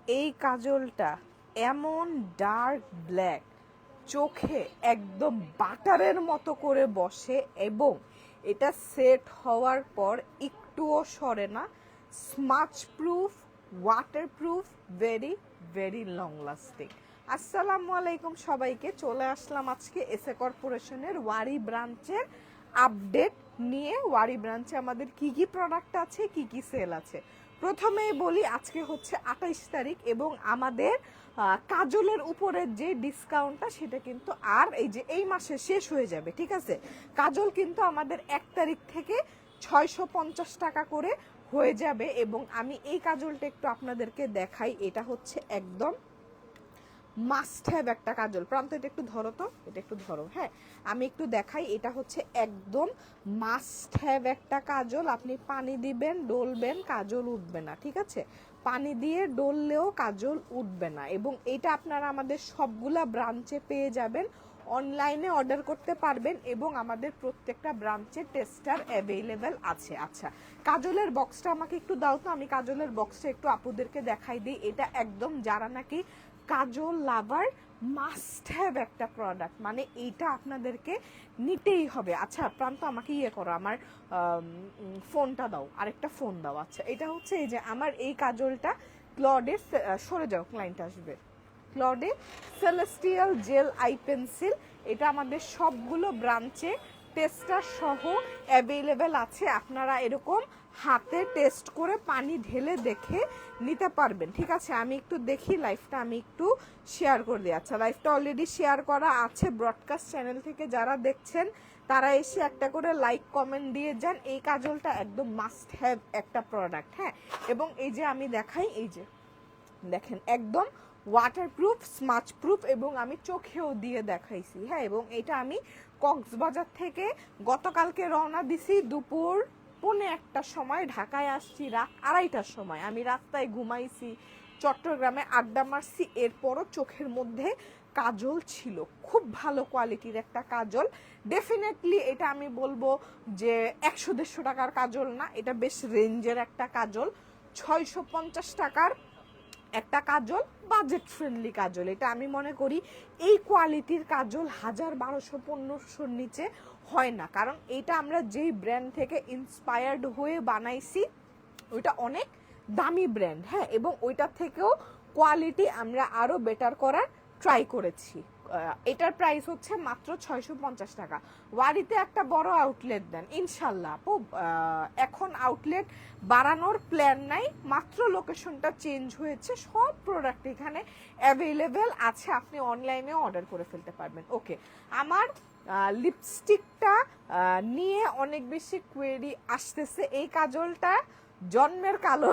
এই কাজলটা এমন dark black, চোখে একদম বাটারের মতো করে বসে এবং এটা সেট হওয়ার পর একটুও সরে না। Smudge proof, water proof, very very long lasting. আসসালামু আলাইকুম সবাইকে, চলে আসলাম আজকে এসএ কর্পোরেশনের ওয়ারি ব্রাঞ্চের আপডেট নিয়ে। ওয়ারি ব্রাঞ্চে আমাদের কি কি প্রোডাক্ট আছে, কি কি সেল আছে। প্রথমেই বলি আজকে হচ্ছে 28 তারিখ এবং আমাদের কাজলের উপরের যে ডিসকাউন্টটা সেটা কিন্তু আর এই মাসে শেষ হয়ে যাবে, ঠিক আছে। কাজল কিন্তু আমাদের 1 তারিখ থেকে 650 টাকা করে হয়ে যাবে এবং আমি এই কাজলটা একটু আপনাদেরকে দেখাই। এটা হচ্ছে একদম মাস্ট হ্যাভ একটা কাজল। প্রান্ত এটা একটু ধরো তো, এটা একটু ধরো, হ্যাঁ আমি একটু দেখাই। এটা হচ্ছে একদম মাস্ট হ্যাভ একটা কাজল। আপনি পানি দিবেন, ডলবেন, কাজল উঠবে না, ঠিক আছে। পানি দিয়ে ডললেও কাজল উঠবে না এবং এটা আপনারা আমাদের সবগুলা ব্রাঞ্চে পেয়ে যাবেন। অনলাইনে অর্ডার করতে পারবেন এবং আমাদের প্রত্যেকটা ব্রাঞ্চে টেস্টার অ্যাভেলেবেল আছে। আচ্ছা, কাজলের বক্সটা আমাকে একটু দাও তো, আমি কাজলের বক্সটা একটু আপুদেরকে দেখাই দিই। এটা একদম যারা নাকি কাজল লাভার মাস্ট হ্যাভ একটা প্রোডাক্ট, মানে এইটা আপনাদেরকে নিতেই হবে। আচ্ছা প্রান্ত আমাকে ইয়ে করো, আমার ফোনটা দাও, আরেকটা ফোন দাও। আচ্ছা এটা হচ্ছে এই যে আমার এই কাজলটা ক্লডে, সরে যাও ক্লায়েন্ট আসবে, ক্লডে সেলেস্টিয়াল জেল আই পেন্সিল। এটা আমাদের সবগুলো ব্রাঞ্চে টেস্টার সহ অ্যাভেলেবেল আছে। আপনারা এরকম হাতে টেস্ট করে পানি ঢেলে দেখে নিতে পারবেন, ঠিক আছে। আমি একটু দেখি লাইভটা, আমি একটু শেয়ার করে দিই। আচ্ছা লাইভটা অলরেডি শেয়ার করা আছে। ব্রডকাস্ট চ্যানেল থেকে যারা দেখছেন তারা এসে একটা করে লাইক কমেন্ট দিয়ে যান। এই কাজলটা একদম মাস্ট হ্যাভ একটা প্রোডাক্ট, হ্যাঁ। এবং এই যে আমি দেখাই, এই যে দেখেন একদম ওয়াটারপ্রুফ, স্মাচ প্রুফ এবং আমি চোখেও দিয়ে দেখাইছি, হ্যাঁ। এবং এটা আমি কক্সবাজার থেকে গতকালকে রওনা দিছি দুপুর 1:45টার সময়, ঢাকায় আসছি রাত 2:30টার সময়। আমি রাস্তায় ঘুমাইছি, চট্টগ্রামে আড্ডা মারছি, এরপরও চোখের মধ্যে কাজল ছিল। খুব ভালো কোয়ালিটির একটা কাজল। ডেফিনেটলি এটা আমি বলবো যে 100-150 টাকার কাজল না, এটা বেশ রেঞ্জের একটা কাজল। 650 টাকার একটা কাজল, বাজেট ফ্রেন্ডলি কাজল। এটা আমি মনে করি এই কোয়ালিটির কাজল 1000-1200-1500-র নিচে হয় না, কারণ এটা আমরা যেই ব্র্যান্ড থেকে ইন্সপায়ার্ড হয়ে বানাইছি ওইটা অনেক দামি ব্র্যান্ড, হ্যাঁ। এবং ওইটার থেকেও কোয়ালিটি আমরা আরও বেটার করার ট্রাই করেছি। এটার প্রাইস হচ্ছে মাত্র 650 টাকা। ওয়ারিতে একটা বড় আউটলেট দেন ইনশাল্লাহ আপু। এখন আউটলেট বাড়ানোর প্ল্যান নাই, মাত্র লোকেশনটা চেঞ্জ হয়েছে। সব প্রোডাক্ট এখানে অ্যাভেলেবেল আছে, আপনি অনলাইনেও অর্ডার করে ফেলতে পারবেন। ওকে, আমার লিপস্টিকটা নিয়ে অনেক বেশি কোয়েরি আসতেছে। এই কাজলটা জন্মের কালো।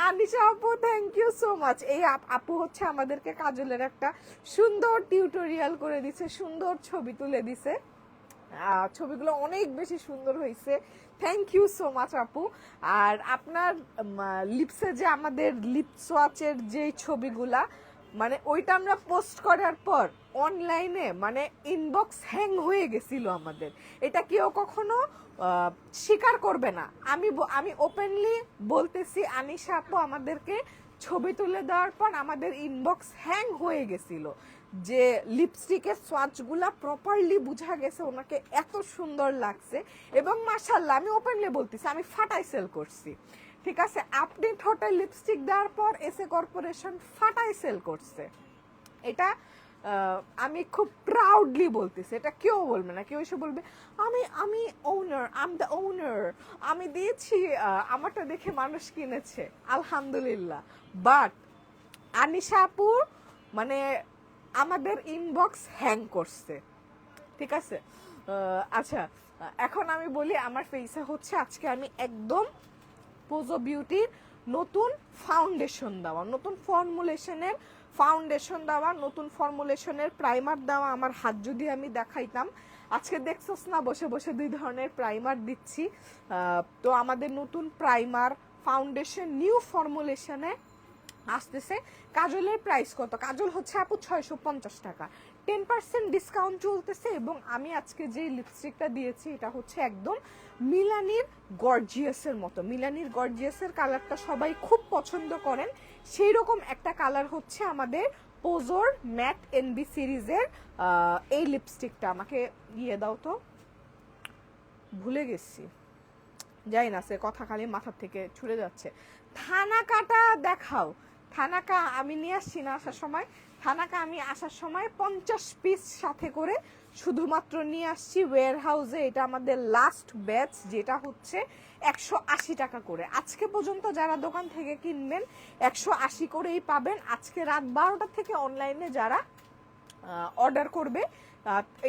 আনিশা আপু থ্যাংক ইউ সো মাচ। এই আপু হচ্ছে আমাদেরকে কাজলের একটা সুন্দর টিউটোরিয়াল করে দিছে, সুন্দর ছবি তুলে দিছে। ছবিগুলো অনেক বেশি সুন্দর হয়েছে, থ্যাংক ইউ সো মাচ আপু। আর আপনার লিপসে যে আমাদের লিপ সোয়াচের যে ছবিগুলা, মানে ওইটা আমরা পোস্ট করার পর অনলাইনে মানে ইনবক্স হ্যাং হয়ে গেছিল আমাদের। এটা কেউ কখনো স্বীকার করবে না। আমি ওপেনলি বলতেছি, আনিশা আপু আমাদেরকে ছবি তুলে দেওয়ার পর আমাদের ইনবক্স হ্যাং হয়ে গেছিল, যে লিপস্টিকের সোয়াচগুলা প্রপারলি বোঝা গেছে ওনাকে এত সুন্দর লাগছে। এবং মাশাআল্লাহ আমি ওপেনলি বলতেছি আমি ফাটাই সেল করছি, ঠিক আছে। আপনি ঠোঁটে লিপস্টিক দেওয়ার পর এসএ কর্পোরেশন ফাটাই সেল করছে। এটা আমি খুব প্রাউডলি বলতেছি, এটা কেউ বলবে না। কেউ এসে বলবে আমি আমি ওনার, আই এম দ্য ওনার, আমি দিয়েছি, আমারটা দেখে মানুষ কিনেছে, আলহামদুলিল্লাহ। বাট আনিশা আপু মানে আমাদের ইনবক্স হ্যাং করছে, ঠিক আছে। আচ্ছা এখন আমি বলি আমার ফেসে হচ্ছে আজকে আমি একদম পোজো বিউটির নতুন ফাউন্ডেশন দেওয়া, নতুন ফর্মুলেশনের ফাউন্ডেশন দেওয়া, নতুন ফর্মুলেশনের প্রাইমার দেওয়া। আমার হাত যদি আমি দেখাইতাম, আজকে দেখছোস না বসে বসে 2 ধরনের প্রাইমার দিচ্ছি। তো আমাদের নতুন প্রাইমার, ফাউন্ডেশন নিউ ফর্মুলেশনে আসতেছে। কাজলের প্রাইস কত? কাজল হচ্ছে আপু 650 টাকা। 10% ডিসকাউন্ট চলতেছে। এবং আমি আজকে যে লিপস্টিকটা দিয়েছি এটা হচ্ছে একদম মিলানির গর্জিয়াসের মতো। মিলানির গর্জিয়াসের কালারটা সবাই খুব পছন্দ করেন, সেই রকম একটা কালার হচ্ছে আমাদের পোজোর ম্যাট এনবি সিরিজের এই লিপস্টিকটা। আমাকে ইয়ে দাও তো, ভুলে গেছি, যাই না, সে কথা খালি মাথার থেকে ছুড়ে যাচ্ছে। থানাকাটা দেখাও। থানাকা আমি নিয়ে আসছি না আসার সময়, থানাকা আমি আসার সময় 50 পিস সাথে করে শুধুমাত্র নিয়ে আসছি ওয়্যার হাউসে। এটা আমাদের লাস্ট ব্যাচ, যেটা হচ্ছে 180 টাকা করে। আজকে পর্যন্ত যারা দোকান থেকে কিনবেন 180 করেই পাবেন। আজকে রাত 12টা থেকে অনলাইনে যারা অর্ডার করবে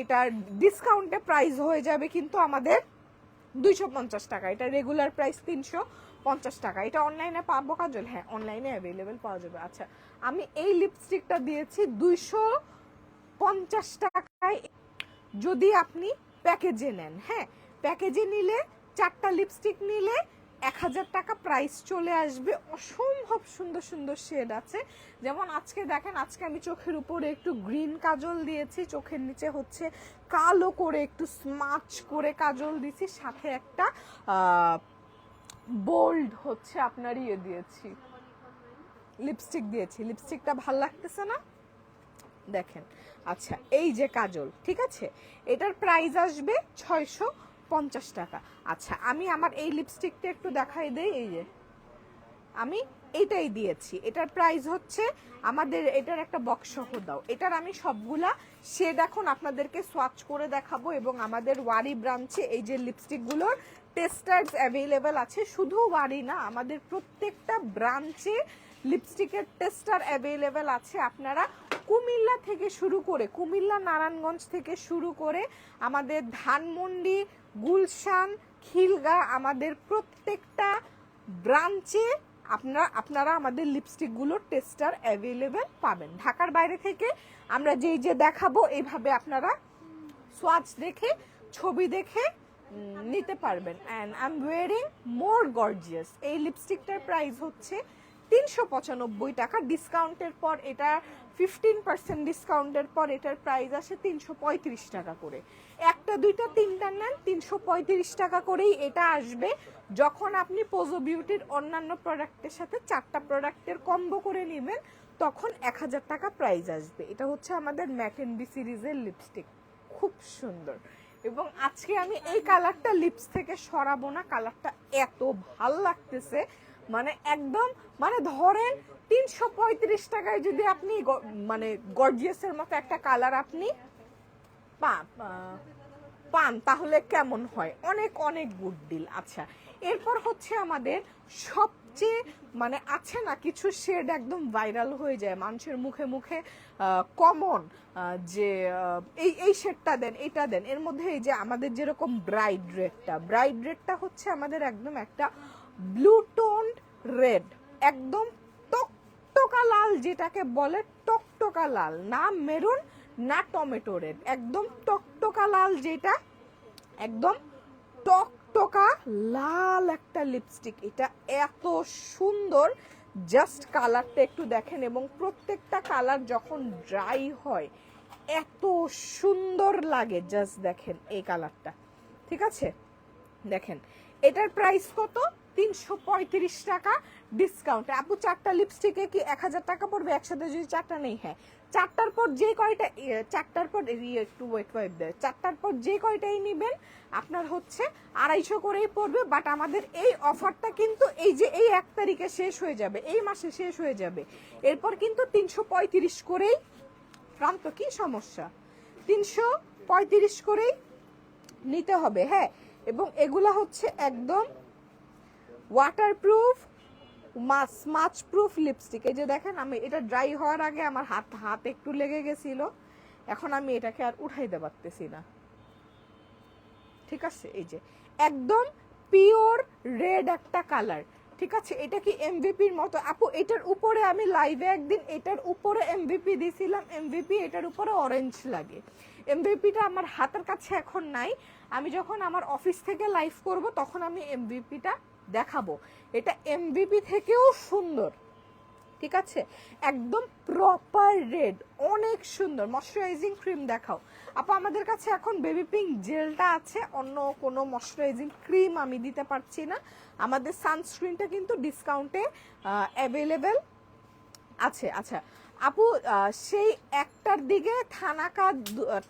এটার ডিসকাউন্টে প্রাইস হয়ে যাবে কিন্তু আমাদের 250 টাকা। এটা রেগুলার প্রাইস 350 টাকা। এটা অনলাইনে পাবো কাজল? হ্যাঁ, অনলাইনে অ্যাভেলেবেল পাওয়া যাবে। আচ্ছা, আমি এই লিপস্টিকটা দিয়েছি 250 টাকায় যদি আপনি প্যাকেজে নেন। হ্যাঁ, প্যাকেজে নিলে 4টা লিপস্টিক নিলে 1000 টাকা প্রাইস চলে আসবে। অসম্ভব সুন্দর সুন্দর শেড আছে। যেমন আজকে দেখেন, আজকে আমি চোখের উপরে একটু গ্রিন কাজল দিয়েছি, চোখের নিচে হচ্ছে কালো করে একটু স্মাচ করে কাজল দিয়েছি, সাথে একটা বোল্ড হচ্ছে আপনার ইয়ে দিয়েছি, লিপস্টিক দিয়েছি। লিপস্টিকটা ভাল লাগতেছে না? দেখেন। আচ্ছা, এই যে কাজল, ঠিক আছে, এটার প্রাইস আসবে 650 টাকা। আচ্ছা, আমি আমার এই লিপস্টিকটা একটু দেখাই দেই। এই যে আমি এটাই দিয়েছি, এটার প্রাইস হচ্ছে আমাদের, এটার একটা বক্স সহ দাও। এটার আমি সবগুলা শেড এখন আপনাদেরকে সোয়াচ করে দেখাবো। এবং আমাদের ওয়ারি ব্রাঞ্চে এই যে লিপস্টিকগুলোর টেস্টার্স অ্যাভেলেবেল আছে। শুধু ওয়ারি না, আমাদের প্রত্যেকটা ব্রাঞ্চে লিপস্টিকের টেস্টার অ্যাভেলেবেল আছে। আপনারা কুমিল্লা থেকে শুরু করে, কুমিল্লা নারায়ণগঞ্জ থেকে শুরু করে আমাদের ধানমন্ডি, গুলশান, খিলগা, আমাদের প্রত্যেকটা ব্রাঞ্চে আপনারা আমাদের লিপস্টিকগুলোর টেস্টার অ্যাভেলেবেল পাবেন। ঢাকার বাইরে থেকে আমরা যেই যে দেখাবো এইভাবে আপনারা সোয়াচ দেখে, ছবি দেখে নিতে পারবেন। And I am wiring more gorgeous. এই লিপস্টিকটার প্রাইস হচ্ছে 395 টাকা। ডিসকাউন্টের পর এটা 15% ডিসকাউন্টের পর এটার প্রাইস আসে 335 টাকা করে। একটা, দুইটা, তিনটা নেন 335 টাকা করেই এটা আসবে। যখন আপনি পোজো বিউটির অন্যান্য প্রোডাক্টের সাথে 4টা প্রোডাক্টের কম্বো করে নেবেন তখন 1000 টাকা প্রাইস আসবে। এটা হচ্ছে আমাদের ম্যাট এন্ড বি সিরিজের লিপস্টিক, খুব সুন্দর। এবং আজকে আমি এই কালারটা লিপস থেকে সরাবো না, কালারটা এত ভাল লাগতেছে। মানে একদম, মানে ধরেন 335 টাকায় যদি আপনি মানে গর্জিয়াসের মতো একটা কালার আপনি পান তাহলে কেমন হয়? অনেক অনেক গুড ডিল। আচ্ছা, এরপর হচ্ছে আমাদের সবচেয়ে মানে আছে না কিছু শেড একদম ভাইরাল হয়ে যায় মানুষের মুখে মুখে, কমন, যে এই শেডটা দেন, এটা দেন। এর মধ্যে এই যে আমাদের যেরকম ব্রাইড রেডটা হচ্ছে আমাদের একদম একটা ব্লু টোন্ড রেড, একদম টকটকা লাল, যেটাকে বলে টকটকা লাল, না মেরুন না টমেটো রেড, একদম টকটকা লাল, যেটা একদম টকটকা লাল একটা লিপস্টিক। এটা এত সুন্দর, জাস্ট কালারটা একটু দেখেন। এবং প্রত্যেকটা কালার যখন ড্রাই হয় এত সুন্দর লাগে, জাস্ট দেখেন এই কালারটা, ঠিক আছে? দেখেন এটার প্রাইস কত? 335 টাকা ডিসকাউন্টে। আপু 4টা লিপস্টিকে কি 1000 টাকা পড়বে একসাথে যদি 4টা নেই? হ্যাঁ, 4টার পর যে কয়টা, 4টার পর একটু ওয়েট ওয়েট দেয়, 4টার পর যে কয়টাই নেবেন আপনার হচ্ছে 250 করেই পড়বে। বাট আমাদের এই অফারটা কিন্তু এই যে এই 1 তারিখে শেষ হয়ে যাবে, এই মাসে শেষ হয়ে যাবে। এরপর কিন্তু 335 করেই, প্রান্ত কি সমস্যা, 335 করেই নিতে হবে। হ্যাঁ, এবং এগুলা হচ্ছে একদম ওয়াটারপ্রুফ, স্মাচ প্রুফ লিপস্টিক। এই যে দেখেন, আমি এটা ড্রাই হওয়ার আগে আমার হাত একটু লেগে গেছিল, এখন আমি এটাকে আর উঠাইতে পারতেছি না, ঠিক আছে? এই যে একদম পিওর রেড একটা কালার, ঠিক আছে? এটা কি এমভিপির মতো? আপু এটার উপরে আমি লাইভে একদিন এটার উপরে এমভিপি দিয়েছিলাম, এমভিপি এটার উপরে অরেঞ্জ লাগে। এমভিপিটা আমার হাতের কাছে এখন নাই, আমি যখন আমার অফিস থেকে লাইভ করব তখন আমি এমভিপিটা দেখাবো। এটা এমভিপি থেকেও সুন্দর, ঠিক আছে, একদম প্রপার রেড, অনেক সুন্দর। ময়শ্চারাইজিং ক্রিম দেখাও আপু। আমাদের কাছে এখন বেবি পিঙ্ক জেলটা আছে, অন্য কোনো ময়শ্চারাইজিং ক্রিম আমি দিতে পারছি না। আমাদের সানস্ক্রিনটা কিন্তু ডিসকাউন্টে অ্যাভেলেবেল আছে। আচ্ছা আপু, সেই একটার দিকে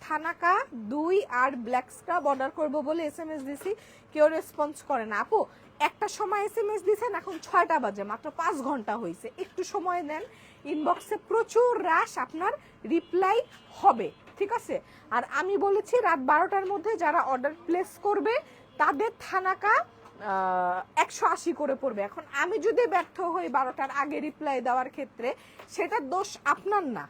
থানাকা 2 আর ব্ল্যাক স্ক্রাব অর্ডার করব বলে SMS দিছি, কেউ রেসপন্স করে না আপু। একটা সময় SMS দিছেন, এখন 6টা বাজে, মাত্র 5 ঘন্টা হয়েছে, একটু সময় নেন। ইনবক্সে প্রচুর রাশ, আপনার রিপ্লাই হবে, ঠিক আছে। আর আমি বলেছি রাত 12টার মধ্যে যারা অর্ডার প্লেস করবে তাদের থানাকা 180 করে পড়বে। এখন আমি যদি ব্যর্থ হই 12টার আগে রিপ্লাই দেওয়ার ক্ষেত্রে, সেটা দোষ আপনার না,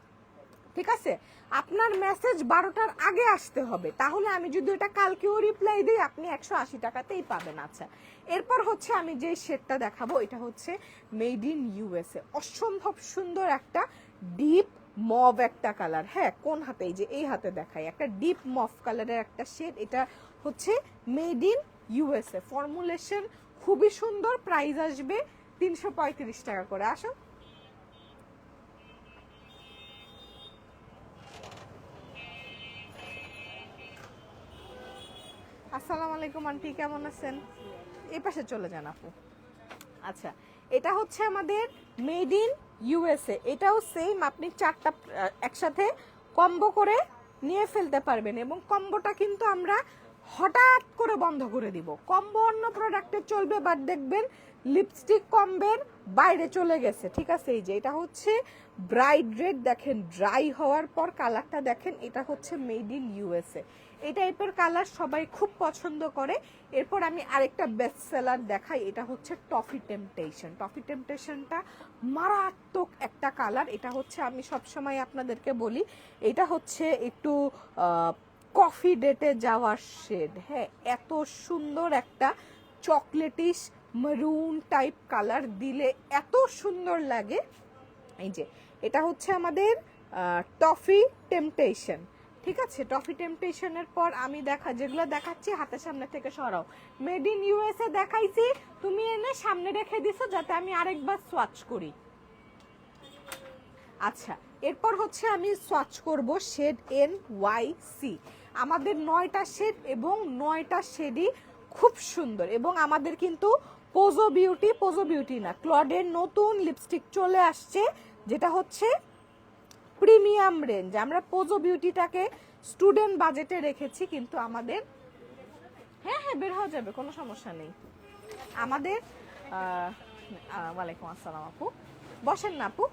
ঠিক আছে। আপনার মেসেজ 12টার আগে আসতে হবে, তাহলে আমি যদি ওটা কালকেও রিপ্লাই দিই আপনি 180 টাকাতেই পাবেন। আচ্ছা, এরপর হচ্ছে আমি যে শেডটা দেখাবো, এটা হচ্ছে মেড ইন USA, অসম্ভব সুন্দর একটা ডিপ মভ একটা কালার। হ্যাঁ, কোন হাতে? এই যে এই হাতে দেখাই, একটা ডিপ মভ কালারের একটা শেড। এটা হচ্ছে মেড ইন USA, ফর্মুলেশন খুবই সুন্দর। প্রাইস আসবে 335 টাকা করে। আসো, আসসালামু আলাইকুম আন্টি, কেমন আছেন? এই পাশে চলে যান আপু। আচ্ছা, এটা হচ্ছে আমাদের মেড ইন USA, এটাও সেম, আপনি 4টা একসাথে কম্বো করে নিয়ে ফেলতে পারবেন। এবং কম্বোটা কিন্তু আমরা হঠাৎ করে বন্ধ করে দিব। কম্বো অন্য প্রোডাক্টে চলবে, বাট দেখবেন লিপস্টিক কম্বের বাইরে চলে গেছে, ঠিক আছে। এই যে এটা হচ্ছে ব্রাইট রেড, দেখেন ড্রাই হওয়ার পর কালারটা দেখেন, এটা হচ্ছে মেড ইন USA। এই টাইপের কালার সবাই খুব পছন্দ করে। এরপর আমি আরেকটা বেস্ট সেলার দেখাই, এটা হচ্ছে টফি টেম্পটেশন। টফি টেম্পটেশনটা মারাত্মক একটা কালার। এটা হচ্ছে, আমি সবসময় আপনাদেরকে বলি, এটা হচ্ছে একটু কফি ডেটে যাওয়ার শেড। হ্যাঁ, এত সুন্দর একটা চকলেটিশ মেরুন টাইপ কালার দিলে এত সুন্দর লাগে। এই যে এটা হচ্ছে আমাদের টফি টেম্পটেশন, ঠিক আছে। টফি টেম্পটেশনের পর আমি যেগুলো দেখাচ্ছি হাতের সামনে থেকে সরাও। মেড ইন USA দেখাইছি, তুমি এনে সামনে রেখে দিছো যাতে আমি আরেকবার সোয়াচ করি। আচ্ছা, এরপর হচ্ছে আমি সোয়াচ করব শেড NYC। আমাদের 9টা শেড এবং 9টা শেডই খুব সুন্দর। এবং আমাদের কিন্তু পোজো বিউটি না, ক্লডের নতুন লিপস্টিক চলে আসছে, যেটা হচ্ছে প্রিমিয়াম রেঞ্জ। আমরা পোজো বিউটিটাকে স্টুডেন্ট বাজেটে রেখেছি, কিন্তু আমাদের হ্যাঁ বের হওয়া যাবে, কোনো সমস্যা নেই। আমাদের ওয়ালাইকুম আসসালাম আপু, বসেন না আপু।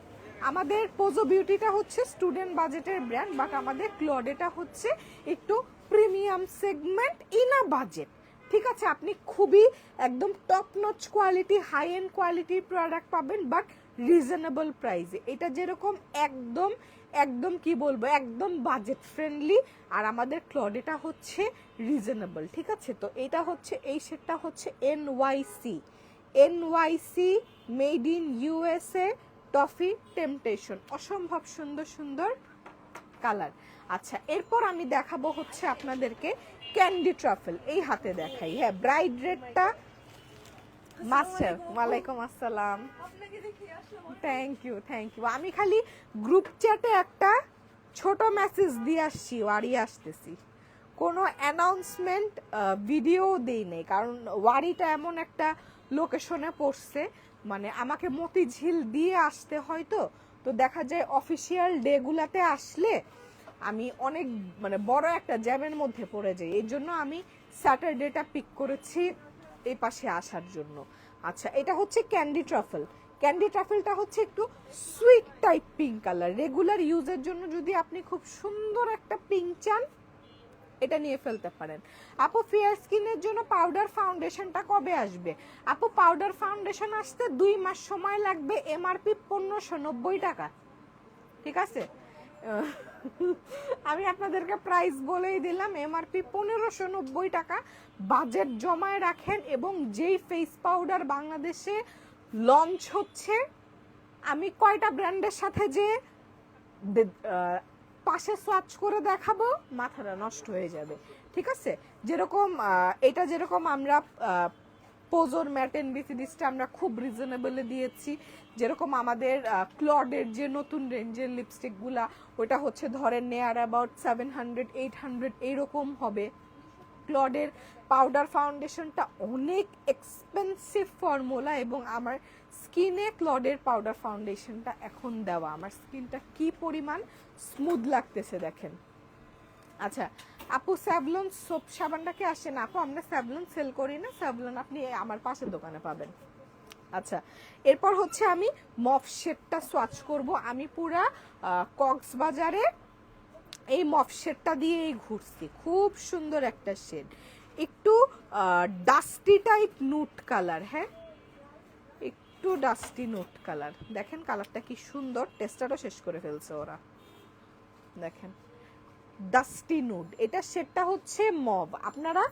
আমাদের পোজো বিউটিটা হচ্ছে স্টুডেন্ট বাজেটের ব্র্যান্ড, বাট আমাদের ক্লডেটা হচ্ছে একটু premium segment in a budget, ঠিক আছে। আপনি খুবই একদম top notch quality, high end কোয়ালিটির প্রোডাক্ট পাবেন, বাট রিজনেবল প্রাইসে। এটা যেরকম একদম একদম কি বলবো, একদম বাজেট ফ্রেন্ডলি, আর আমাদের ক্লডেটা হচ্ছে রিজনেবল, ঠিক আছে। তো এটা হচ্ছে, এই সেটটা হচ্ছে NYC made in USA toffee temptation, অসম্ভব সুন্দর সুন্দর কালার। আচ্ছা, এরপর আমি দেখাবো হচ্ছে আপনাদেরকে ক্যান্ডি ট্রাফেল। এই হাতে দেখাই, হ্যাঁ, ব্রাইট রেডটা মাস্টার। ওয়ালাইকুম আসসালাম, থ্যাংক ইউ। আমি খালি গ্রুপ চ্যাটে একটা ছোট মেসেজ দিয়ে আসছি, ওয়ারি আসতেছি, কোনো অ্যানাউন্সমেন্ট ভিডিও দেই নেই, কারণ ওয়ারিটা এমন একটা লোকেশনে পড়ছে, মানে আমাকে মতিঝিল দিয়ে আসতে হয়। তো দেখা যায় অফিসিয়াল ডেগুলাতে আসলে আমি অনেক মানে বড় একটা জ্যামের মধ্যে পড়ে যাই, এর জন্য আমি স্যাটারডেটা পিক করেছি এই পাশে আসার জন্য। আচ্ছা, এটা হচ্ছে ক্যান্ডি ট্রাফেলটা হচ্ছে একটু sweet type pink colour. Regular ইউজের জন্য যদি আপনি খুব সুন্দর একটা পিঙ্ক চান, এটা নিয়ে ফেলতে পারেন। আপু, ফেয়ার স্কিনের জন্য পাউডার ফাউন্ডেশনটা কবে আসবে? আপু, পাউডার ফাউন্ডেশন আসতে 2 মাস সময় লাগবে। MRP 1590 টাকা, ঠিক আছে। আমি আপনাদেরকে প্রাইস বলেই দিলাম, MRP 1590 টাকা। বাজেট জমায় রাখেন, এবং যেই ফেস পাউডার বাংলাদেশে লঞ্চ হচ্ছে, আমি কয়টা ব্র্যান্ডের সাথে যে পাশে সোয়াচ করে দেখাবো, মাথাটা নষ্ট হয়ে যাবে, ঠিক আছে। যেরকম এটা যেরকম আমরা পোজোর ম্যাট এনবিসিডিসটা আমরা খুব রিজনেবলে দিয়েছি। যেরকম আমাদের ক্লডের যে নতুন রেঞ্জের লিপস্টিকগুলা ওটা হচ্ছে ধরেন নেয়ার অ্যাবাউট 700-800 এইরকম হবে। ক্লডের পাউডার ফাউন্ডেশনটা অনেক এক্সপেন্সিভ ফর্মুলা এবং আমার স্কিনে ক্লডের পাউডার ফাউন্ডেশনটা এখন দেওয়া, আমার স্কিনটা কি পরিমাণ স্মুথ লাগতেছে দেখেন। আচ্ছা আপু স্যাভলন সোপ সাবানটাকে আসে না আপু, আমরা স্যাভলন সেল করি না, স্যাভলন আপনি আমার পাশের দোকানে পাবেন। আচ্ছা এরপর হচ্ছে আমি মফ শেডটা সোয়াচ করব। আমি পুরা কক্সবাজারে এই মফ শেডটা দিয়েই ঘুরছি, খুব সুন্দর একটা শেড, একটু ডাস্টি টাইপ নুট কালার। হ্যাঁ একটু ডাস্টি নুট কালার, দেখেন কালারটা কি সুন্দর, টেস্টারও শেষ করে ফেলছে ওরা, দেখেন ডাস্টি নুড। এটা শেডটা হচ্ছে মভ। আপনারা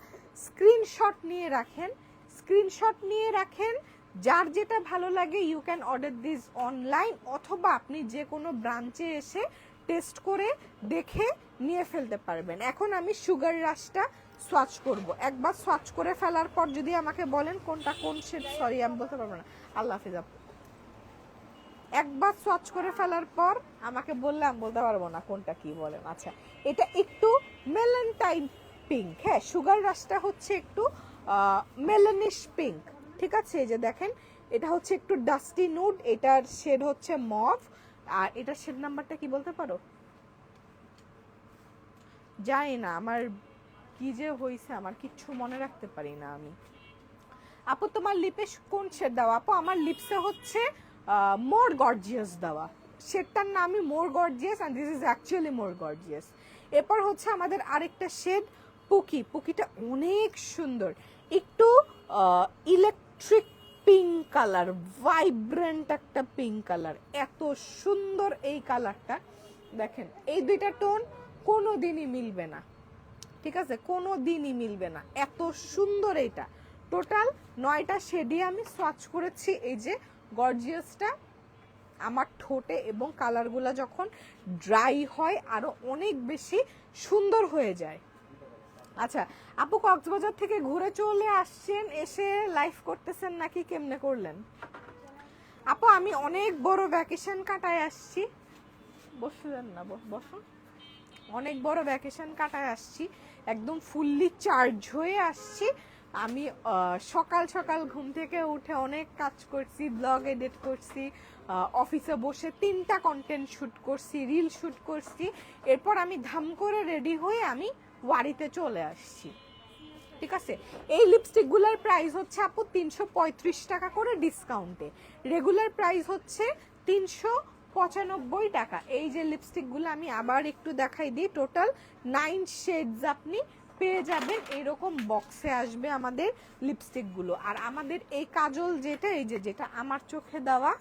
স্ক্রিনশট নিয়ে রাখেন, স্ক্রিনশট নিয়ে রাখেন, যার যেটা ভালো লাগে you can order this online, অথবা আপনি যে কোনো ব্রাঞ্চে এসে টেস্ট করে দেখে নিয়ে ফেলতে পারবেন। এখন আমি সুগার রাশটা সোয়াচ করব। একবার সোয়াচ করে ফেলার পর যদি আমাকে বলেন কোনটা কোন শেড, সরি আমি বলতে পারবো না, আল্লাহ হাফিজ আপু। একবার সোয়াচ করে ফেলার পর আমাকে বললাম বলতে পারবো না কোনটা কি বলেন। আচ্ছা এটা একটু মেলেন্টাইন পিঙ্ক, হ্যাঁ সুগার রাশটা হচ্ছে একটু মেলানিশ পিঙ্ক, ঠিক আছে। এই যে দেখেন এটা হচ্ছে একটু ডাস্টি নুড, এটার শেড হচ্ছে মভ, আর এটার শেড নাম্বারটা কি বলতে পারো? জানি না, আমার কি যে হয়েছে আমার কিচ্ছু মনে রাখতে পারি না আমি। আপু তোমার লিপে কোন শেড দেওয়া? আপু আমার লিপসে হচ্ছে মোর গর্জিয়াস দেওয়া, শেডটার নামই more gorgeous and this is actually more gorgeous. এরপর হচ্ছে আমাদের আরেকটা শেড পুকি, পুকিটা অনেক সুন্দর, একটু ইলেকট্রিক পিঙ্ক কালার, ভাইব্রেন্ট একটা পিঙ্ক কালার, এত সুন্দর এই কালারটা। দেখেন এই দুইটা টোন কোনো দিনই মিলবে না, ঠিক আছে, কোনো দিনই মিলবে না, এত সুন্দর এটা। টোটাল 9টা শেডই আমি সোয়াচ করেছি। এই যে গর্জিয়াসটা আমার ঠোঁটে এবং কালারগুলো যখন ড্রাই হয় আরো অনেক বেশি সুন্দর হয়ে যায়। আচ্ছা আপু কক্সবাজার থেকে ঘুরে চলে আসছেন, এসে লাইভ করতেছেন নাকি কেমনে করলেন? আপু আমি অনেক বড় ভ্যাকেশন কাটায় আসছি, বসলেন না বসুন, অনেক বড় ভ্যাকেশন কাটায় আসছি, একদম ফুললি চার্জ হয়ে আসছি। আমি সকাল সকাল ঘুম থেকে উঠে অনেক কাজ করছি, ব্লগ এডিট করছি, অফিসে বসে 3টা কন্টেন্ট শ্যুট করছি, রিল শ্যুট করছি, এরপর আমি ধাম করে রেডি হয়ে আমি বাড়িতে চলে আসছি, ঠিক আছে। এই লিপস্টিকগুলোর প্রাইস হচ্ছে আপু 335 টাকা করে ডিসকাউন্টে, রেগুলার প্রাইস হচ্ছে 395 টাকা। এই যে লিপস্টিকগুলো আমি আবার একটু দেখাই দিই, টোটাল 9 শেডস আপনি পেয়ে যাবেন, এরকম বক্সে আসবে আমাদের লিপস্টিকগুলো। আর আমাদের এই কাজল যেটা, এই যে যেটা আমার চোখে দেওয়া,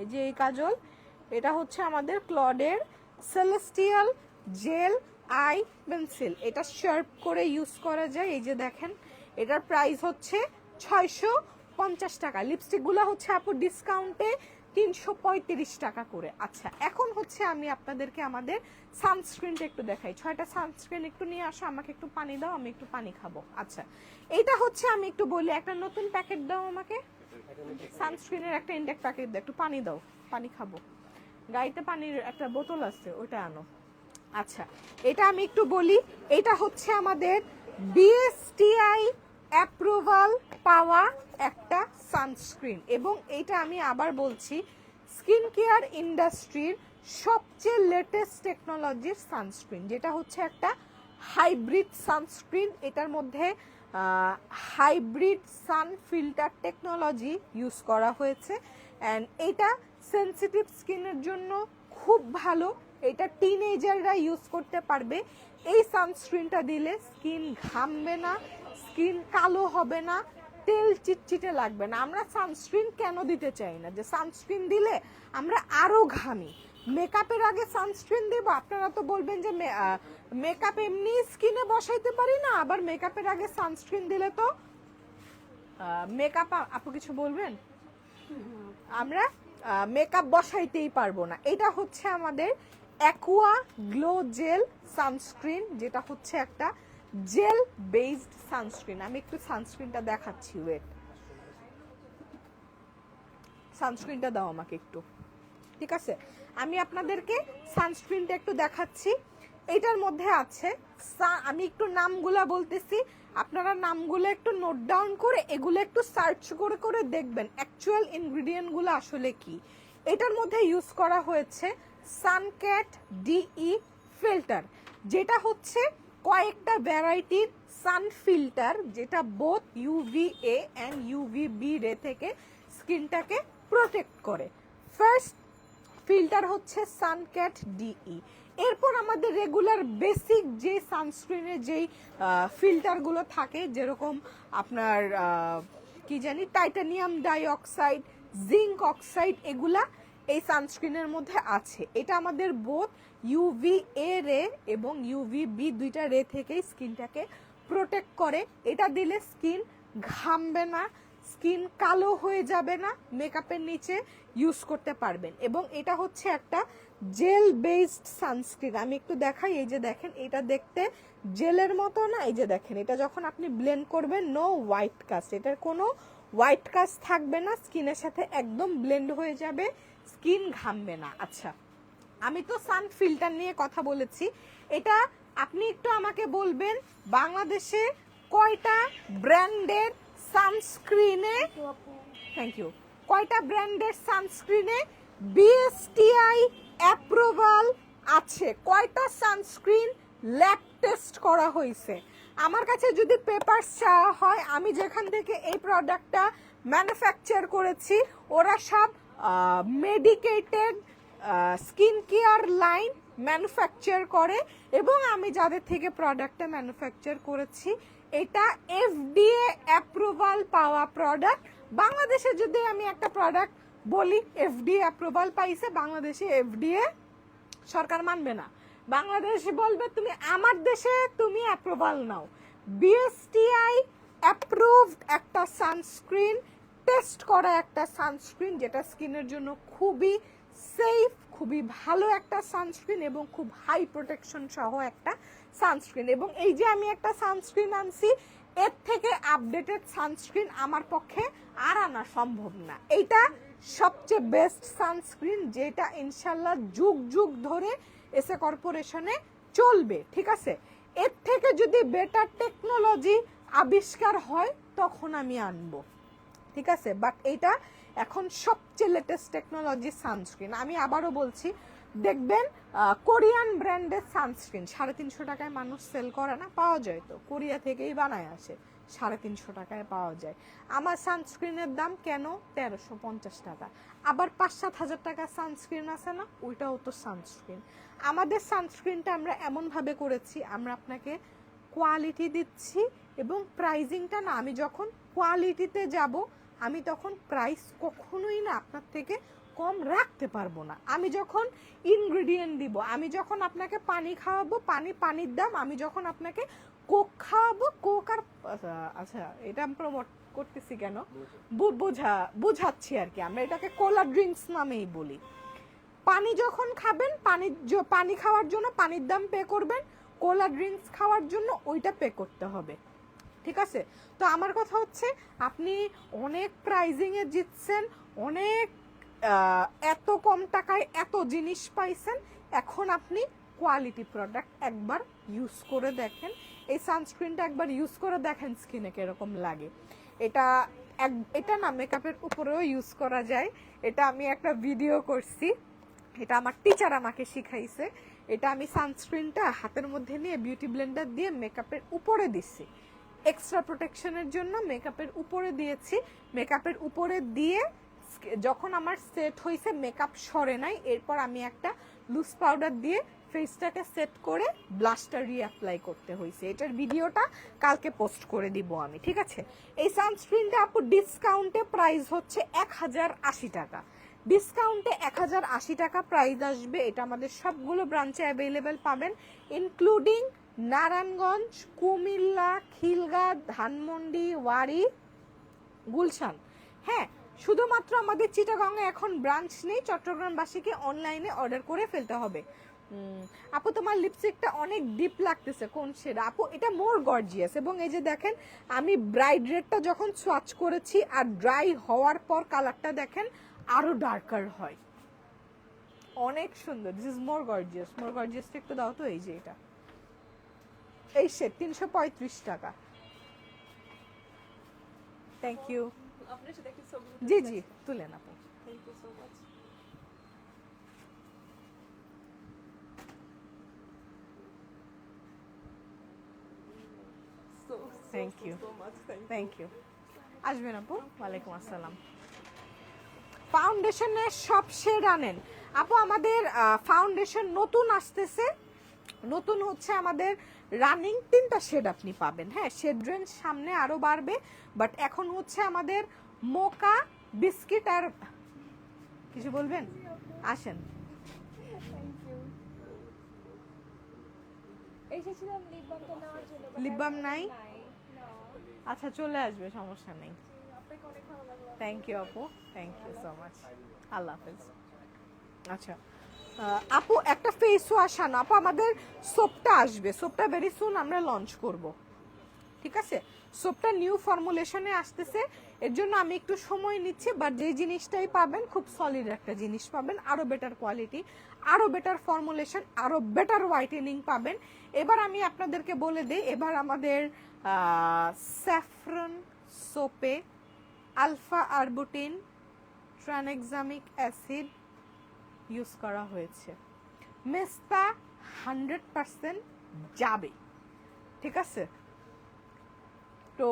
এই যে এই কাজল, এটা হচ্ছে আমাদের ক্লডের সেলেস্টিয়াল জেল আই পেন্সিল, এটা শার্প করে ইউজ করা যায়। এই যে দেখেন এটার প্রাইস হচ্ছে 650 টাকা, লিপস্টিকগুলো হচ্ছে আপু ডিসকাউন্টে 335 টাকা করে। আচ্ছা এখন হচ্ছে আমি আপনাদেরকে আমাদের সানস্ক্রিনটা একটু দেখাই। 6টা সানস্ক্রিন একটু নিয়ে আসো, আমাকে একটু পানি দাও, আমি একটু পানি খাবো। আচ্ছা এটা হচ্ছে আমি একটু বলি, একটা নতুন প্যাকেট দাও আমাকে, সানস্ক্রিনের একটা ইনটেক প্যাকেট দাও, একটু পানি দাও, পানি খাবো, গাড়িতে পানির একটা বোতল আছে ওটা আনো। আচ্ছা এটা আমি একটু বলি, এটা হচ্ছে আমাদের বিএসটিআই অ্যাপ্রুভাল পাওয়া একটা সানস্ক্রিন, এবং এটা আমি আবার বলছি স্কিন কেয়ার ইন্ডাস্ট্রির সবচেয়ে লেটেস্ট টেকনোলজির সানস্ক্রিন, যেটা হচ্ছে একটা হাইব্রিড সানস্ক্রিন। এটার মধ্যে হাইব্রিড সান ফিল্টার টেকনোলজি ইউজ করা হয়েছে, অ্যান্ড এটা সেনসিটিভ স্কিনের জন্য খুব ভালো, এটা টিনেজাররা ইউজ করতে পারবে। এই সানস্ক্রিনটা দিলে স্কিন ঘামবে না, স্কিন কালো হবে না, তেল চিটচিটে লাগবে না। আমরা সানস্ক্রিন কেন দিতে চাই না, যে সানস্ক্রিন দিলে আমরা আরো ঘামি, মেকআপের আগে সানস্ক্রিন দেব, আপনারা তো বলবেন যে মেকআপ এমনি স্কিনে বসাইতে পারি না, আবার মেকআপের আগে সানস্ক্রিন দিলে তো মেকআপ, আপু কিছু বলবেন, আমরা মেকআপ বসাইতেই পারবো না। এটা হচ্ছে আমাদের অ্যাকুয়া গ্লো জেল সানস্ক্রিন, যেটা হচ্ছে একটা জেল বেসড সানস্ক্রিন। আমি একটু সানস্ক্রিনটা দেখাচ্ছি, ওয়েট, সানস্ক্রিনটা দাও আমাকে একটু, ঠিক আছে? আমি আপনাদেরকে সানস্ক্রিনটা একটু দেখাচ্ছি। এটার মধ্যে আছে, আমি একটু নামগুলা বলতেছি, আপনারা নামগুলো একটু নোট ডাউন করে এগুলো একটু সার্চ করে করে দেখবেন অ্যাকচুয়াল ইনগ্রিডিয়েন্টগুলো আসলে কি। এটার মধ্যে ইউজ করা হয়েছে সানক্যাট ডিই ফিল্টার, যেটা হচ্ছে কয়েকটা ভ্যারাইটির সান ফিল্টার, যেটা বোথ ইউভিএ অ্যান্ড ইউভিবি রে থেকে স্কিনটাকে প্রোটেক্ট করে। ফার্স্ট ফিল্টার হচ্ছে সানক্যাট ডিই। এরপর আমাদের রেগুলার বেসিক যে সানস্ক্রিনের যেই ফিল্টারগুলো থাকে, যেরকম আপনার কি জানি টাইটানিয়াম ডাইঅক্সাইড, জিঙ্ক অক্সাইড, এগুলা এই সানস্ক্রিনের মধ্যে আছে। এটা আমাদের বোথ ইউভিএ রে এবং ইউভিবি দুইটা রে থেকেই স্কিনটাকে প্রোটেক্ট করে। এটা দিলে স্কিন ঘামবে না, স্কিন কালো হয়ে যাবে না, মেকআপের নিচে ইউজ করতে পারবেন। এবং এটা হচ্ছে একটা জেল বেসড সানস্ক্রিন। আমি একটু দেখাই, এই যে দেখেন, এটা দেখতে জেলের মতো না, এই যে দেখেন, এটা যখন আপনি ব্লেন্ড করবেন নো হোয়াইট কাস্ট, এটার কোনো হোয়াইট কাস্ট থাকবে না, স্কিনের সাথে একদম ব্লেন্ড হয়ে যাবে, স্কিন ঘামবে না। আচ্ছা, আমি তো সান ফিল্টার নিয়ে কথা বলেছি, এটা আপনি একটু আমাকে বলবেন বাংলাদেশে কয়টা ব্র্যান্ডের সানস্ক্রিনে, থ্যাংক ইউ, কয়টা ব্র্যান্ডের সানস্ক্রিনে বিএসটিআই অ্যাপ্রুভাল আছে, কয়টা সানস্ক্রিন ল্যাব টেস্ট করা হয়েছে। আমার কাছে যদি পেপারস চাওয়া হয়, আমি যেখান থেকে এই প্রোডাক্টটা ম্যানুফ্যাকচার করেছি, ওরা সব medicated skin care line manufacture করে, এবং আমি যাদের থেকে প্রোডাক্টটা ম্যানুফ্যাকচার করেছি এটা এফডিএ অ্যাপ্রুভাল পাওয়া প্রোডাক্ট। বাংলাদেশে যদি আমি একটা প্রোডাক্ট বলি এফডিএ অ্যাপ্রুভাল পাইছে, বাংলাদেশে এফডিএ সরকার মানবে না, বাংলাদেশে বলবে তুমি আমার দেশে তুমি অ্যাপ্রুভাল নাও। বিএসটিআই অ্যাপ্রুভড একটা সানস্ক্রিন, টেস্ট করা একটা সানস্ক্রিন, যেটা স্কিনের জন্য খুবই সেফ, খুবই ভালো একটা সানস্ক্রিন এবং খুব হাই প্রোটেকশন সহ একটা সানস্ক্রিন। এবং এই যে আমি একটা সানস্ক্রিন আনছি, এর থেকে আপডেটেড সানস্ক্রিন আমার পক্ষে আর আনা সম্ভব না। এইটা সবচেয়ে বেস্ট সানস্ক্রিন, যেটা ইনশাল্লাহ যুগ যুগ ধরে এসএ কর্পোরেশনে চলবে, ঠিক আছে? এর থেকে যদি বেটার টেকনোলজি আবিষ্কার হয় তখন আমি আনবো, ঠিক আছে? বাট এইটা এখন সবচেয়ে লেটেস্ট টেকনোলজি সানস্ক্রিন। আমি আবারও বলছি, দেখবেন কোরিয়ান ব্র্যান্ডের সানস্ক্রিন 350 টাকায় মানুষ সেল করে না, পাওয়া যায় তো, কোরিয়া থেকেই বানায় আসে, 350 টাকায় পাওয়া যায়। আমার সানস্ক্রিনের দাম কেন 1350 টাকা। আবার 5-7 হাজার টাকা সানস্ক্রিন আছে না, ওইটাও তো সানস্ক্রিন। আমাদের সানস্ক্রিনটা আমরা এমনভাবে করেছি, আমরা আপনাকে কোয়ালিটি দিচ্ছি এবং প্রাইজিংটা না, আমি যখন কোয়ালিটিতে যাব আমি তখন প্রাইস কখনোই না আপনার থেকে কম রাখতে পারবো না। আমি যখন ইনগ্রিডিয়েন্ট দিব, আমি যখন আপনাকে পানি খাওয়াবো, পানির দাম, আমি যখন আপনাকে কোক খাওয়াবো, কোক আর আচ্ছা এটা আমি প্রমোট করতেছি কেন, বোঝাচ্ছি আর কি, আমরা এটাকে কোলা ড্রিঙ্কস নামেই বলি। পানি যখন খাবেন, পানি খাওয়ার জন্য পানির দাম পে করবেন, কোলা ড্রিঙ্কস খাওয়ার জন্য ওইটা পে করতে হবে, ঠিক আছে? তো আমার কথা হচ্ছে, আপনি অনেক প্রাইজিংয়ে জিতছেন, অনেক এত কম টাকায় এত জিনিস পাইছেন, এখন আপনি কোয়ালিটি প্রোডাক্ট একবার ইউজ করে দেখেন, এই সানস্ক্রিনটা একবার ইউজ করে দেখেন স্কিনে কিরকম লাগে। এটা না মেকআপের উপরেও ইউজ করা যায়, এটা আমি একটা ভিডিও করছি, এটা আমার টিচার আমাকে শিখাইছে। এটা আমি সানস্ক্রিনটা হাতের মধ্যে নিয়ে বিউটি ব্লেন্ডার দিয়ে মেকআপের উপরে দিচ্ছি, এক্সট্রা প্রোটেকশনের জন্য মেকআপের উপরে দিয়েছি। মেকআপের উপরে দিয়ে যখন আমার সেট হয়েছে, মেকআপ সরে নাই, এরপর আমি একটা লুজ পাউডার দিয়ে ফেসটাকে সেট করে ব্লাশটা রিঅ্যাপ্লাই করতে হয়েছে। এটার ভিডিওটা কালকে পোস্ট করে দিব আমি, ঠিক আছে? এই সানস্ক্রিনটা আপু ডিসকাউন্টে প্রাইস হচ্ছে 1080 টাকা, ডিসকাউন্টে 1080 টাকা প্রাইস আসবে। এটা আমাদের সবগুলো ব্রাঞ্চে অ্যাভেলেবেল পাবেন, ইনক্লুডিং নারায়ণগঞ্জ, কুমিল্লা, খিলগাঁও, ধানমন্ডি, ওয়ারি, গুলশান। হ্যাঁ, শুধুমাত্র আমাদের চিটাগাংয়ে এখন ব্রাঞ্চ নেই, চট্টগ্রামবাসীকে অনলাইনে অর্ডার করে ফেলতে হবে। আপু তোমার লিপস্টিকটা অনেক ডিপ লাগতেছে, কোন শেড আপু? এটা মোর গর্জিয়াস। এবং এই যে দেখেন আমি ব্রাইট রেডটা যখন সোয়াচ করেছি আর ড্রাই হওয়ার পর কালারটা দেখেন আরো ডার্কার হয়, অনেক সুন্দর। This is more gorgeous. More গর্জিয়াসটা একটু দাও তো। এই যে এটা, এই শেড 335 টাকা। Thank you. আপনার সাথে একটা ছবি জি জি তুলেন আপু। Thank you so much. Thank you. Thank you. আসবেন আপু। ওয়ালাইকুম আসসালাম। ফাউন্ডেশনের সব শেড আনেন আপু। আমাদের ফাউন্ডেশন নতুন আসতেছে, নতুন হচ্ছে আমাদের রানিং 3টা শেড আপনি পাবেন। হ্যাঁ, শেড রেঞ্জ সামনে আরো বাড়বে, বাট এখন হচ্ছে আমাদের মোকা, বিস্কিট আর কিছু বলবেন? আসেন। এসেছিলাম লিপ বামটা নেওয়ার জন্য। লিপ বাম নাই? না। আচ্ছা চলে আসবে, সমস্যা নেই। আপনাকে অনেক ভালো লাগলো। থ্যাংক ইউ আপু, থ্যাংক ইউ সো মাচ। আল্লাহ হাফেজ। আচ্ছা আপু একটা ফেস ওয়াশ আনো আপু। আমাদের সোপটা আসবে, সোপটা ভেরি সুন আমরা লঞ্চ করব, ঠিক আছে? সোপটা নিউ ফর্মুলেশনে আসতেছে, এর জন্য আমি একটু সময় নিচ্ছি, বাট যে জিনিসটাই পাবেন খুব সলিড একটা জিনিস পাবেন, আরো বেটার কোয়ালিটি, আরো বেটার ফর্মুলেশন, আরো বেটার হোয়াইটেনিং পাবেন। এবার আমি আপনাদেরকে বলে দিই, এবার আমাদের স্যাফরন সোপে alpha arbutin tranexamic acid use করা হয়েছে। মেস্তা 100% যাবে, ঠিক আছে? তো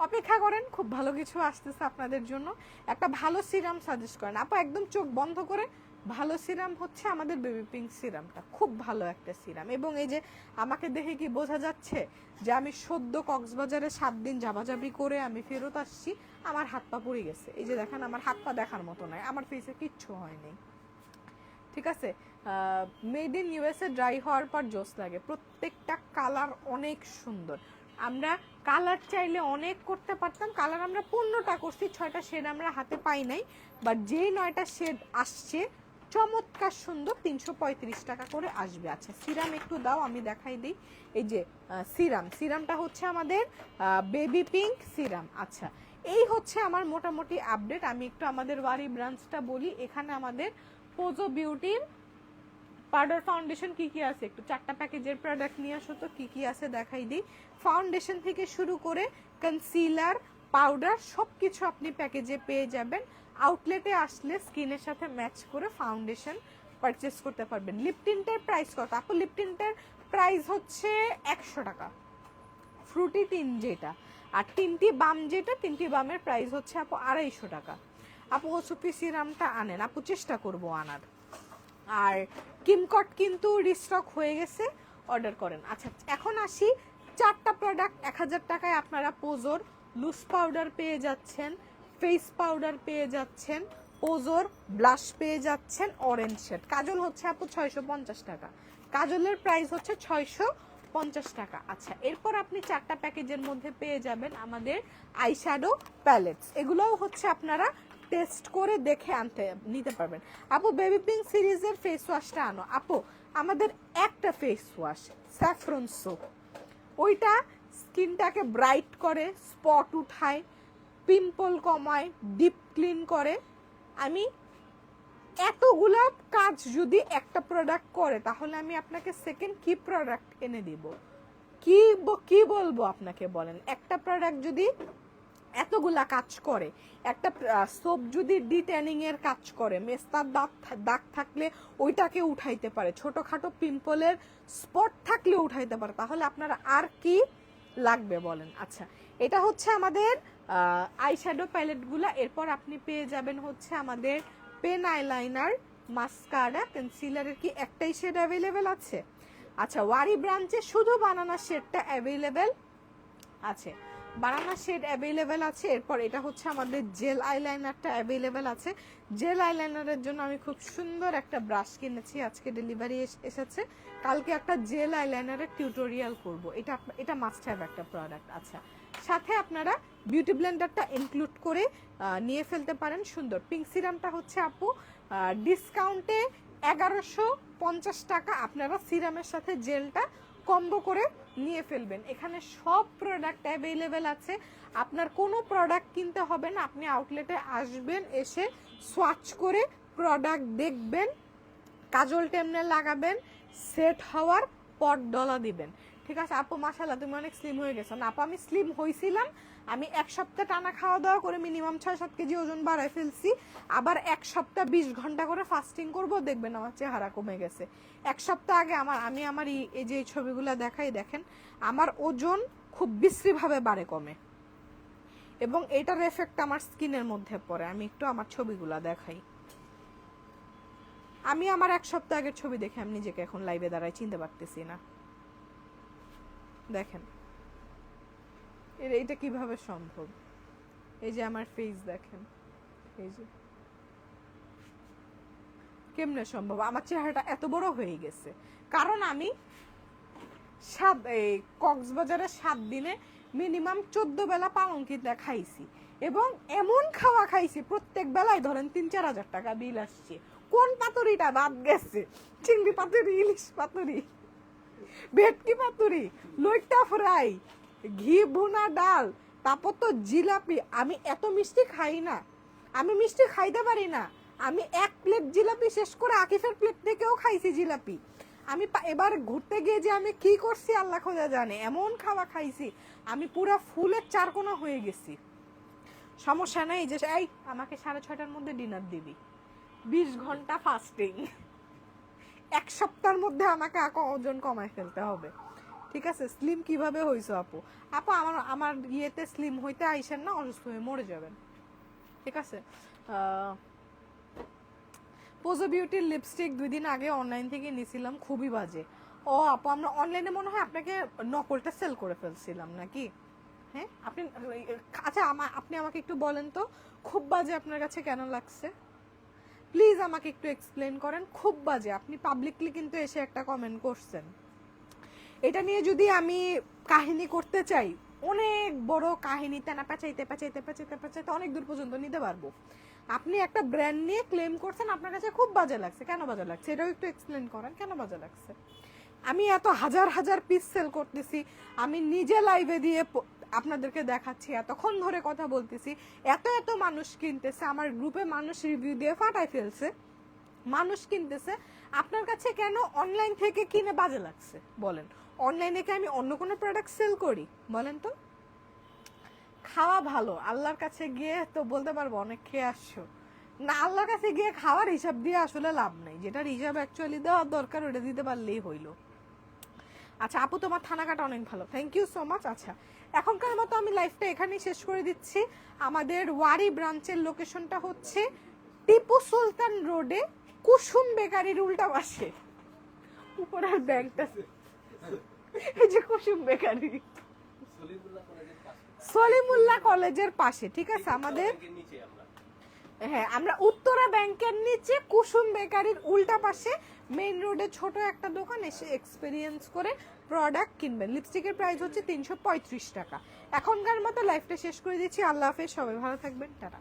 অপেক্ষা করেন, খুব ভালো কিছু আসতেছে আপনাদের জন্য। একটা ভালো সিরাম সাজেস্ট করেন আপু, একদম চোখ বন্ধ করে। ভালো সিরাম হচ্ছে আমাদের বেবি পিঙ্ক সিরামটা, খুব ভালো একটা সিরাম। এবং এই যে আমাকে দেখে কি বোঝা যাচ্ছে যে আমি সদ্য কক্সবাজারে 7 দিন যাবাযাবি করে আমি ফেরত আসছি, আমার হাত পা পড়ে গেছে। এই যে দেখেন আমার হাত পা দেখার মতো নয়, আমার ফেসে কিচ্ছু হয়নি, ঠিক আছে? মেড ইন ইউএসএ, ড্রাই হওয়ার পর জোস লাগে। প্রত্যেকটা কালার অনেক সুন্দর। আমরা কালার চাইলে অনেক করতে পারতাম, কালার আমরা 15টা করছি, 6টা শেড আমরা হাতে পাই নাই, বাট যেই 9টা শেড আসছে চমৎকার সুন্দর, 335 টাকা করে আসবে। আচ্ছা সিরাম একটু দাও, আমি দেখাই দিই। এই যে সিরামটা হচ্ছে আমাদের বেবি পিঙ্ক সিরাম। আচ্ছা এই হচ্ছে আমার মোটামুটি আপডেট। আমি একটু আমাদের ওয়ারি ব্রাঞ্চটা বলি। এখানে আমাদের পোজো বিউটির পাউডার ফাউন্ডেশন কি কি আছে, একটু 4টা প্যাকেজের প্রোডাক্ট নিয়ে আসো তো, কি কি আছে দেখাই দিই। ফাউন্ডেশন থেকে শুরু করে কনসিলার, পাউডার সবকিছু আপনি প্যাকেজে পেয়ে যাবেন। আউটলেটে আসলে স্কিনের সাথে ম্যাচ করে ফাউন্ডেশন পারচেস করতে পারবেন। লিপ টিন্টের প্রাইস কত আপু? লিপ টিন্টের প্রাইস হচ্ছে 100 টাকা, ফ্রুটি টিন যেটা, আর তিনটি বাম যেটা, তিনটি বামের প্রাইস হচ্ছে আপু 250 টাকা। আপু ওসুপি সিরামটা আনেন আপু, চেষ্টা করবো আনার। আর কিমকট কিন্তু রিস্টক হয়ে গেছে, অর্ডার করেন। আচ্ছা এখন আসি, 4টা প্রোডাক্ট 1000 টাকায় আপনারা পোজোর লুজ পাউডার পেয়ে যাচ্ছেন, ফেস পাউডার পেয়ে যাচ্ছেন, পোজোর ব্লাশ পেয়ে যাচ্ছেন অরেঞ্জ শেড। কাজল হচ্ছে আপু 650 টাকা, কাজলের প্রাইস হচ্ছে 650 টাকা। আচ্ছা এরপর আপনি 4টা প্যাকেজের মধ্যে পেয়ে যাবেন আমাদের আইশ্যাডো প্যালেটস, এগুলোও হচ্ছে আপনারা টেস্ট করে দেখে নিতে পারবেন। আপু বেবি পিঙ্ক সিরিজের ফেস ওয়াশটা আনো আপু। আমাদের একটা ফেস ওয়াশ স্যাফরন সোপ, ওইটা স্কিনটাকে ব্রাইট করে, স্পট উঠায়, পিম্পল কমায়, ডিপ ক্লিন করে। আমি এতগুলা কাজ যদি একটা প্রোডাক্ট করে, তাহলে আমি আপনাকে সেকেন্ড কি প্রোডাক্ট এনে দিব? কি বলবো আপনাকে বলেন? একটা প্রোডাক্ট যদি এতগুলা কাজ করে, একটা সোপ যদি ডিট্যানিং এর কাজ করে, মেস্তার দাগ থাকলে ওইটাকে উঠাইতে পারে, ছোটখাটো পিম্পলের স্পট থাকলে উঠাইতে পারে, তাহলে আপনারা আর কি লাগবে বলেন? আচ্ছা এটা হচ্ছে আমাদের আইশ্যাডো প্যালেটগুলা। এরপর আপনি পেয়ে যাবেন হচ্ছে আমাদের পেন আইলাইনার, মাস্কারা, কনসিলারের কি একটাই শেড অ্যাভেলেবেল আছে? আচ্ছা ওয়ারি ব্রাঞ্চে শুধু বানানা শেডটা অ্যাভেলেবেল আছে, বানানা শেড অ্যাভেলেবেল আছে। এরপর এটা হচ্ছে আমাদের জেল আইলাইনারটা অ্যাভেলেবেল আছে। জেল আইলাইনারের জন্য আমি খুব সুন্দর একটা ব্রাশ কিনেছি, আজকে ডেলিভারি এসেছে, কালকে একটা জেল আইলাইনারের টিউটোরিয়াল করব। এটা মাস্ট হ্যাভ একটা প্রোডাক্ট। আচ্ছা সাথে আপনারা বিউটি ব্লেন্ডারটা ইনক্লুড করে নিয়ে ফেলতে পারেন। সুন্দর পিঙ্ক সিরামটা হচ্ছে আপু ডিসকাউন্টে 1150 টাকা আপনারা সিরামের সাথে জেলটা কম্বো করে নিয়ে ফেলবেন। এখানে সব প্রোডাক্ট অ্যাভেলেবেল আছে, আপনার কোনো প্রোডাক্ট কিনতে হবে না, আপনি আউটলেটে আসবেন, এসে সোয়াচ করে প্রোডাক্ট দেখবেন, কাজল টেমনে লাগাবেন, সেট হওয়ার পর ডলা দিবেন। ঠিক আছে আপু, মাশাআল্লাহ তুমি অনেক স্লিম হয়ে গেছো। না আপু, আমি স্লিম হয়েছিলাম, আমি এক সপ্তাহ টানা খাওয়া দাওয়া করে মিনিমাম 6-7 কেজি ওজন বাড়ায় ফেলছি। আবার এক সপ্তাহ 20 ঘন্টা করে ফাস্টিং করব, দেখবেন আমার চেহারা কমে গেছে। এক সপ্তাহ আগে আমি আমার এই যে ছবিগুলো দেখাই, দেখেন আমার ওজন খুব বিশ্রীভাবে বাড়ে কমে, এবং এটার এফেক্ট আমার স্কিনের মধ্যে পড়ে। আমি একটু আমার ছবিগুলো দেখাই। আমি আমার এক সপ্তাহ আগের ছবি দেখে আমি নিজেকে এখন লাইভে দাঁড়ায় চিনতে পারতেছি না। দেখেন এটা কিভাবে সম্ভব, এই যে আমার ফেস দেখেন, এই যে কেমনে সম্ভব আমার চেহারাটা এত বড় হয়ে গেছে? কারণ আমি কক্সবাজারে 7 দিনে মিনিমাম 14 বেলা পালঙ্কিতা খাইছি, এবং এমন খাওয়া খাইছি প্রত্যেক বেলায় ধরেন 3-4 হাজার টাকা বিল আসছে। কোন পাতুরিটা বাদ গেছে? চিংড়ি পাতুরি, ইলিশ পাতুরি, ভেটকি পাতুরি, লইট্টা ফ্রাই, ঘি ভুনা ডাল, তারপর তো জিলাপি। আমি এত মিষ্টি খাই না, আমি মিষ্টি খাইতে পারি না। আমি 1 প্লেট জিলাপি শেষ করে আকিফের প্লেট থেকেও খাইছি জিলাপি। আমি এবার ঘুরতে গিয়ে যে আমি কি করছি আল্লাহ খোদা জানে, এমন খাওয়া খাইছি আমি পুরা ফুলের চারকোনা হয়ে গেছি। সমস্যা নাই, যে এই আমাকে 6:30টার মধ্যে ডিনার দিবি, 20 ঘন্টা ফাস্টিং, এক সপ্তাহের মধ্যে আমাকে ওজন কমায় ফেলতে হবে। ঠিক আছে, স্লিম কিভাবে হইছো আপু? আপু আমার ইয়েতে স্লিম হইতে আইসেন না, অসুস্থ হয়ে মরে যাবেন। ঠিক আছে, পোজো বিউটির লিপস্টিক 2 দিন আগে অনলাইন থেকে নিয়েছিলাম, খুবই বাজে। ও আপু, আমরা অনলাইনে মনে হয় আপনাকে নকলটা সেল করে ফেলছিলাম নাকি? হ্যাঁ আপনি, আচ্ছা আপনি আমাকে একটু বলেন তো, খুব বাজে আপনার কাছে কেন লাগছে? প্লিজ আমাকে একটু এক্সপ্লেন করেন। খুব বাজে, আপনি পাবলিকলি কিন্তু এসে একটা কমেন্ট করছেন। এটা নিয়ে যদি আমি কাহিনী করতে চাই, অনেক বড় কাহিনী, তেনা পেঁচাইতে পেঁচাইতে পেঁচাইতে পেঁচাইতে অনেক দূর পর্যন্ত নিতে পারবো। আপনি একটা ব্র্যান্ড নিয়ে ক্লেম করছেন আপনার কাছে খুব বাজে লাগছে, কেন বাজে লাগছে এটাও একটু এক্সপ্লেন করেন, কেন বাজে লাগছে? আমি এত হাজার হাজার পিস সেল করতেছি, আমি নিজে লাইভে দিয়ে আপনাদেরকে দেখাচ্ছি, এতক্ষণ ধরে কথা বলতেছি, এত এত মানুষ কিনতেছে, আমার গ্রুপে মানুষ রিভিউ দিয়ে ফাটাই ফেলছে, মানুষ কিনতেছে। আপনার কাছে কেন অনলাইন থেকে কিনে বাজে লাগছে বলেন? অনলাইনে কি আমি অন্য কোনো প্রোডাক্ট সেল করি বলেন তো? খাওয়া ভালো, আল্লাহর কাছে গিয়ে তো বলতে পারবো অনেক খেয়ে আসছো না, আল্লাহর কাছে গিয়ে খাওয়ার হিসাব দিয়ে আসলে লাভ নাই, যেটার হিসাব অ্যাকচুয়ালি দেওয়ার দরকার ওটা দিতে পারলেই হইলো। আচ্ছা আপু, তোমার থানা কাটা অনেক ভালো, থ্যাংক ইউ সো মাচ। আচ্ছা এখনকার মতো আমি লাইফটা এখানেই শেষ করে দিচ্ছি। আমাদের ওয়ারি ব্রাঞ্চের লোকেশনটা হচ্ছে টিপু সুলতান রোডে, কুসুম বেকারির উল্টা পাশে, উপরের ব্যাংকটা, এই যে কুসুম বেকারি, সলিমুল্লাহ কলেজের পাশে। ঠিক আছে, আমাদের হ্যাঁ আমরা উত্তরা ব্যাংকের নিচে কুসুম বেকারির উল্টা পাশে মেইন রোডে ছোট একটা দোকান, এসে এক্সপেরিয়েন্স করে প্রোডাক্ট কিনবেন। লিপস্টিকের প্রাইস হচ্ছে 335 টাকা। এখনকার মতো লাইফটা শেষ করে দিচ্ছি, আল্লাহ হাফেজ, সবাই ভালো থাকবেন, টাটা।